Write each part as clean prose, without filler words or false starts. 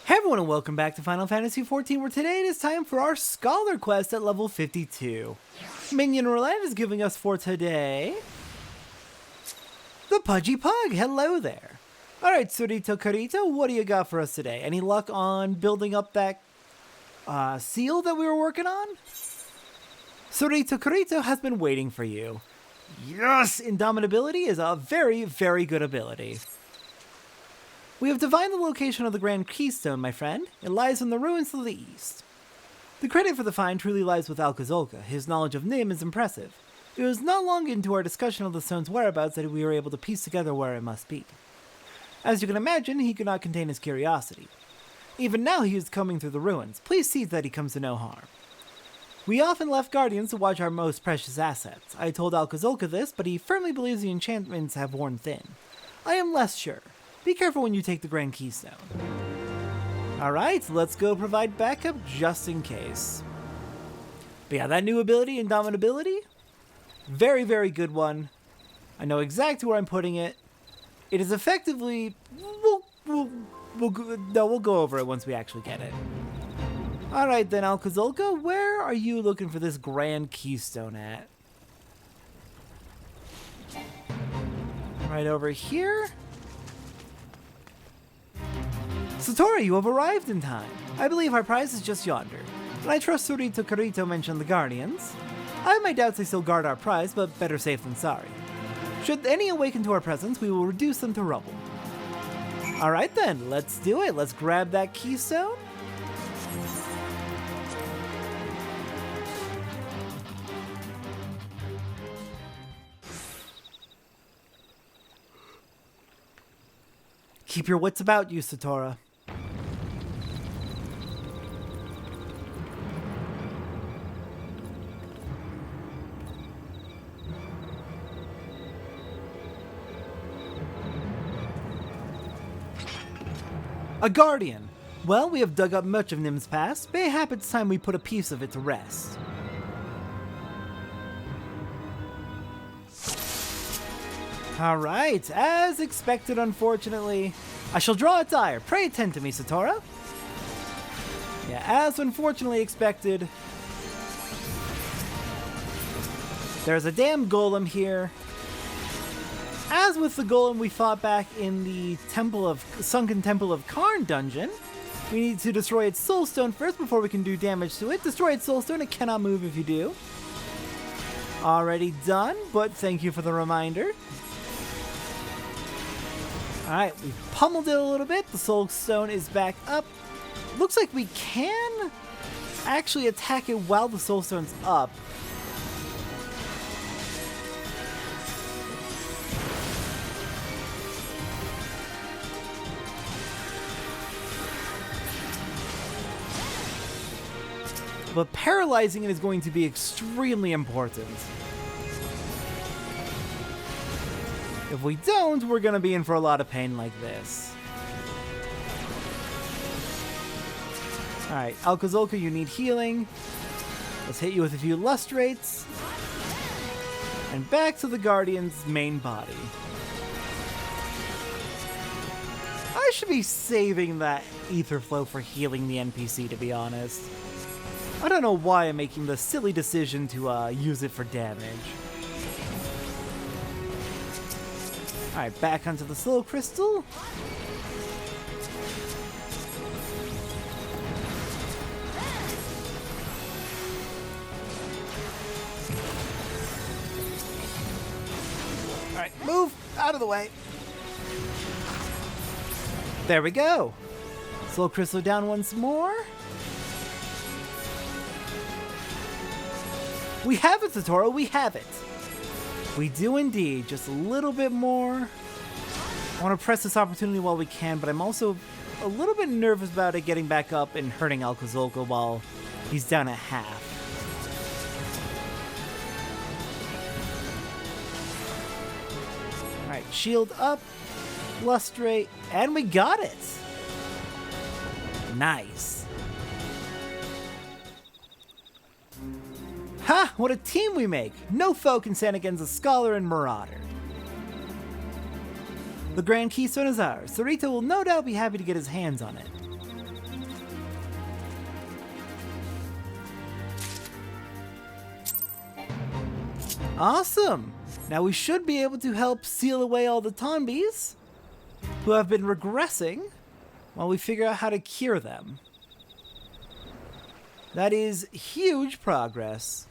Hey everyone and welcome back to Final Fantasy XIV, where today it is time for our Scholar Quest at level 52. Minion Roulette is giving us for today the Pudgy Pug. Hello there. Alright, Surito Carito, what do you got for us today? Any luck on building up that seal that we were working on? Surito Carito has been waiting for you. Yes! Indomitability is a very, very good ability. We have divined the location of the Grand Keystone, my friend. It lies in the ruins to the east. The credit for the find truly lies with Alcazolca. His knowledge of Nim is impressive. It was not long into our discussion of the stone's whereabouts that we were able to piece together where it must be. As you can imagine, he could not contain his curiosity. Even now he is combing through the ruins. Please see that he comes to no harm. We often left guardians to watch our most precious assets. I told Alcazolca this, but he firmly believes the enchantments have worn thin. I am less sure. Be careful when you take the Grand Keystone. Alright, let's go provide backup just in case. But yeah, that new ability, Indomitability, very, very good one. I know exactly where I'm putting it. It is effectively... We'll go over it once we actually get it. Alright then, Alcazolca, where are you looking for this Grand Keystone at? Right over here? Satora, you have arrived in time. I believe our prize is just yonder. And I trust Surito Carito mentioned the Guardians. I have my doubts they still guard our prize, but better safe than sorry. Should any awaken to our presence, we will reduce them to rubble. Alright then, let's do it. Let's grab that keystone. Keep your wits about you, Satora. A guardian! Well, we have dug up much of Nim's past. Mayhap it's time we put a piece of it to rest. Alright, as expected, unfortunately. I shall draw its ire. Pray attend to me, Satora. Yeah, as unfortunately expected. There's a damn golem here. As with the golem we fought back in the Sunken Temple of Karn dungeon, we need to destroy its soulstone first before we can do damage to it. Destroy its soulstone, it cannot move if you do. Already done, but thank you for the reminder. Alright, we've pummeled it a little bit. The soulstone is back up. Looks like we can actually attack it while the soulstone's up. But paralyzing it is going to be extremely important. If we don't, we're going to be in for a lot of pain like this. Alright, Alcazolca, you need healing. Let's hit you with a few lustrates. And back to the Guardian's main body. I should be saving that ether flow for healing the NPC, to be honest. I don't know why I'm making the silly decision to use it for damage. Alright, back onto the Soul Crystal. Alright, move out of the way. There we go. Soul Crystal down once more. We have it, Satora, we have it. We do indeed. Just a little bit more. I want to press this opportunity while we can, but I'm also a little bit nervous about it getting back up and hurting Alcazolca while he's down at half. Alright, shield up, lustrate, and we got it! Nice. Ha! What a team we make! No foe can stand against a scholar and marauder. The Grand Keystone is ours. Sarita will no doubt be happy to get his hands on it. Awesome! Now we should be able to help seal away all the Tonbies who have been regressing while we figure out how to cure them. That is huge progress.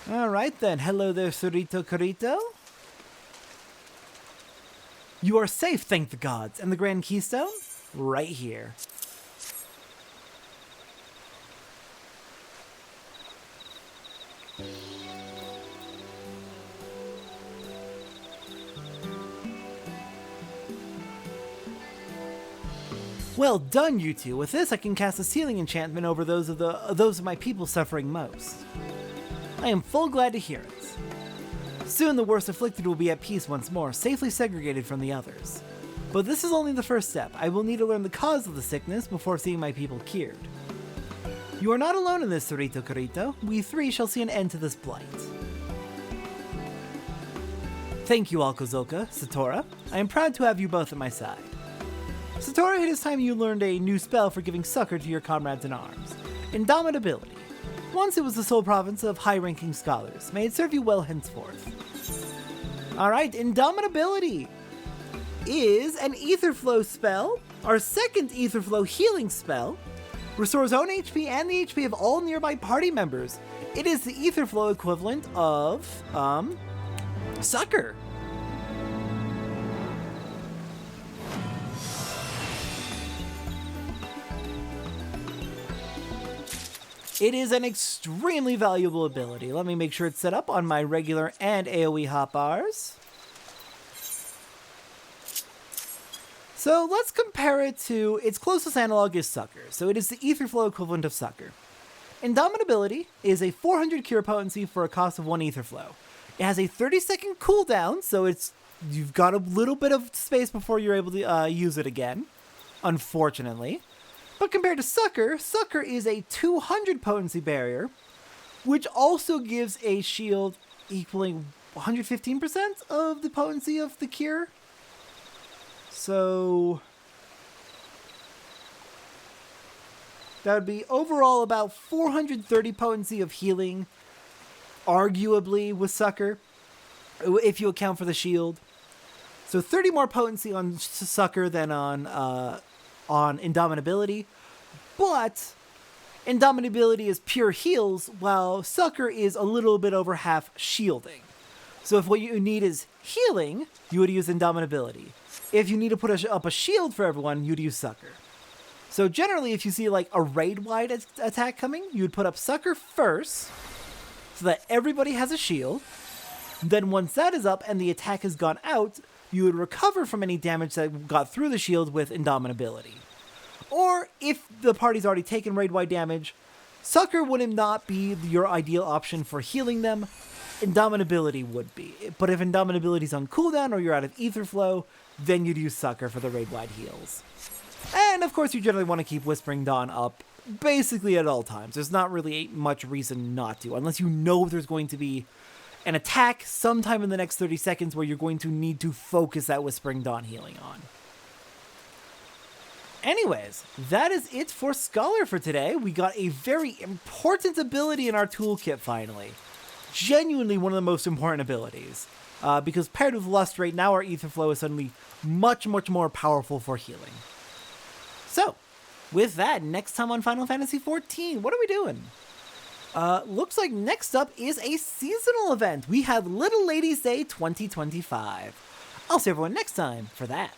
Alright then, hello there, Surito Carito. You are safe, thank the gods. And the Grand Keystone? Right here. Well done, you two. With this, I can cast a sealing enchantment over those of my people suffering most. I am full glad to hear it. Soon the worst afflicted will be at peace once more, safely segregated from the others. But this is only the first step. I will need to learn the cause of the sickness before seeing my people cured. You are not alone in this, Surito Carito. We three shall see an end to this blight. Thank you, Alkozolka, Satora. I am proud to have you both at my side. Satora, it is time you learned a new spell for giving succor to your comrades in arms. Indomitability. Once it was the sole province of high-ranking scholars. May it serve you well henceforth. Alright, Indomitability is an Etherflow spell, our second Etherflow healing spell. Restores own HP and the HP of all nearby party members. It is the Etherflow equivalent of, Succor. It is an extremely valuable ability. Let me make sure it's set up on my regular and AoE hotbars. So let's compare it to its closest analog is Succor. So it is the Etherflow equivalent of Succor. Indomitability is a 400 cure potency for a cost of 1 Etherflow. It has a 30-second cooldown, so you've got a little bit of space before you're able to use it again, unfortunately. But compared to Succor, Succor is a 200 potency barrier, which also gives a shield equaling 115% of the potency of the cure. So that would be overall about 430 potency of healing, arguably with Succor, if you account for the shield. So 30 more potency on Succor than on Indomitability, but Indomitability is pure heals, while Succor is a little bit over half shielding. So if what you need is healing, you would use Indomitability. If you need to put up a shield for everyone, you'd use Succor. So generally, if you see like a raid-wide attack coming, you would put up Succor first, so that everybody has a shield. Then once that is up and the attack has gone out, you would recover from any damage that got through the shield with Indomitability. Or, if the party's already taken raid-wide damage, Succor would not be your ideal option for healing them. Indomitability would be. But if Indomitability's on cooldown or you're out of Etherflow, then you'd use Succor for the raid-wide heals. And, of course, you generally want to keep Whispering Dawn up basically at all times. There's not really much reason not to, unless you know there's going to be an attack sometime in the next 30 seconds where you're going to need to focus that Whispering Dawn healing on. Anyways, that is it for Scholar for today. We got a very important ability in our toolkit finally. Genuinely one of the most important abilities. Because paired with Lust right now, our Etherflow is suddenly much, much more powerful for healing. So, with that, next time on Final Fantasy XIV, what are we doing? Looks like next up is a seasonal event. We have Little Ladies Day 2025. I'll see everyone next time for that.